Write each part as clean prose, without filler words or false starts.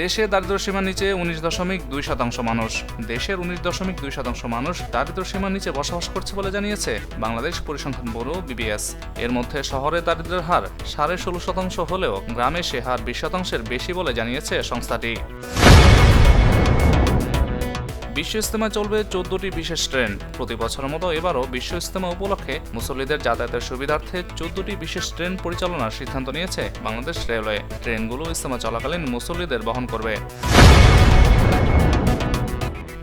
দেশে দারিদ্র্যসীমার নিচে 19.2% মানুষ। দেশের 19.2% মানুষ দারিদ্র্যসীমার নিচে বসবাস করছে বলে জানিয়েছে বাংলাদেশ পরিসংখ্যান ব্যুরো BBS। এর মধ্যে শহরে দারিদ্র্যের হার 16.5% হলেও গ্রামে সে হার 20%-এর বেশি বলে জানিয়েছে সংস্থাটি। বিশ্ব ইজতেমায় চলবে 14টি বিশেষ ট্রেন। প্রতি বছরের মতো এবারও বিশ্ব ইজতেমা উপলক্ষে মুসল্লিদের যাতায়াতের সুবিধার্থে 14টি বিশেষ ট্রেন পরিচালনার সিদ্ধান্ত নিয়েছে বাংলাদেশ রেলওয়ে। ট্রেনগুলো ইজতেমা চলাকালীন মুসল্লিদের বহন করবে।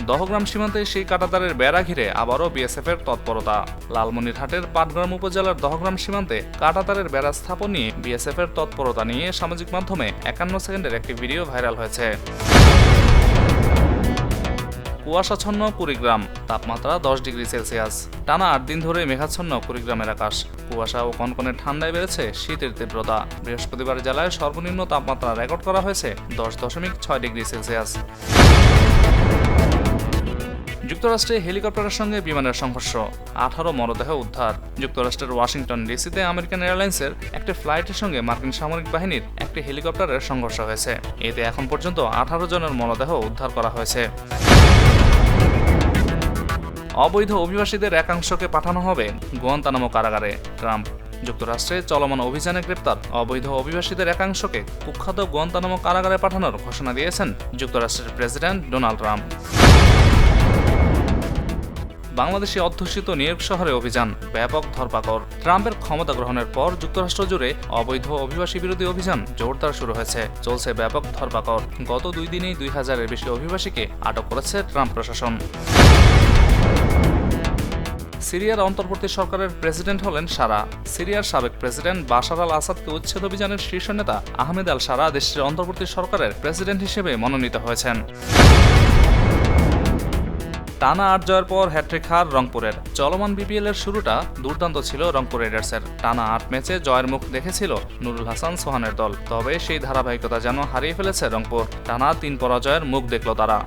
দহগ্রাম সীমান্তে সেই কাঁটাতারের বেড়া ঘিরে আবারও বিএসএফের তৎপরতা। লালমনিরহাটের পাটগ্রাম উপজেলার দহগ্রাম সীমান্তে কাঁটাতারের বেড়া স্থাপন নিয়ে বিএসএফের তৎপরতা নিয়ে সামাজিক মাধ্যমে 51 সেকেন্ডের একটি ভিডিও ভাইরাল হয়েছে। কুয়াশাচ্ছন্ন কুড়িগ্রাম, তাপমাত্রা 10 ডিগ্রি সেলসিয়াস। টানা 8 দিন ধরে মেঘাচ্ছন্ন কুড়িগ্রামের আকাশ। কুয়াশা ও কনকনে ঠান্ডায় বেড়েছে শীতের তীব্রতা। বৃহস্পতিবার জেলায় সর্বনিম্ন তাপমাত্রা রেকর্ড করা হয়েছে 10.6 ডিগ্রি সেলসিয়াস। যুক্তরাষ্ট্রে হেলিকপ্টারের সঙ্গে বিমানের সংঘর্ষ, 18 মরদেহ উদ্ধার। যুক্তরাষ্ট্রের ওয়াশিংটন ডিসিতে আমেরিকান এয়ারলাইন্সের একটি ফ্লাইটের সঙ্গে মার্কিন সামরিক বাহিনীর একটি হেলিকপ্টারের সংঘর্ষ হয়েছে। এতে এখন পর্যন্ত 18 জনের মরদেহ উদ্ধার করা হয়েছে। অবৈধ অভিবাসীদের একাংশকে পাঠানো হবে গুয়ান্তানামো কারাগারে। ট্রাম্প। যুক্তরাষ্ট্রে চলমান অভিযানে গ্রেপ্তার অবৈধ অভিবাসীদের একাংশকে কুখ্যাত গুয়ান্তানামো কারাগারে পাঠানোর ঘোষণা দিয়েছেন যুক্তরাষ্ট্রের প্রেসিডেন্ট ডোনাল্ড ট্রাম্প। বাংলাদেশে অধ্যুষিত নিউ ইয়র্ক শহরে অভিযান, ব্যাপক ধরপাকড়। ট্রাম্পের ক্ষমতা গ্রহণের পর যুক্তরাষ্ট্র জুড়ে অবৈধ অভিবাসী বিরোধী অভিযান জোরদার শুরু হয়েছে। চলছে ব্যাপক ধরপাকড়। গত 2 দিনেই 2000-এর বেশি অভিবাসীকে আটক করেছে ট্রাম্প প্রশাসন। সিরিয়ার অন্তর্বর্তী সরকারের প্রেসিডেন্ট হলেন সারা। সিরিয়ার সাবেক প্রেসিডেন্ট বাশার আল আসাদকে উচ্ছেদ অভিযানের শীর্ষ নেতা আহমেদ আল সারা দেশটির অন্তর্বর্তী সরকারের প্রেসিডেন্ট হিসেবে মনোনীত হয়েছেন। টানা 8 জয়ের পর হ্যাট্রিক হার রংপুরের। চলমান বিপিএল-এর শুরুটা দুর্দান্ত ছিল রংপুর রাইডার্সের। টানা 8 ম্যাচে জয়ের মুখ দেখেছিল নুরুল হাসান সোহানের দল। তবে সেই ধারাবাহিকতা যেন হারিয়ে ফেলেছে রংপুর। টানা 3 পরাজয়ের মুখ দেখল তারা।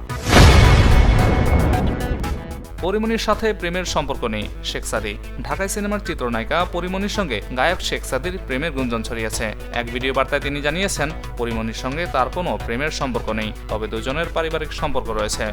পরিমণির সাথে প্রেমের সম্পর্ক নেই শেখ সাদী। ঢাকায় সিনেমার চিত্রনায়িকা পরিমণির সঙ্গে গায়ক শেখ সাদীর প্রেমের গুঞ্জন ছড়িয়েছে। এক ভিডিও বার্তায় তিনি জানিয়েছেন, পরিমণির সঙ্গে তার কোনো প্রেমের সম্পর্ক নেই, তবে দুজনের পারিবারিক সম্পর্ক রয়েছে।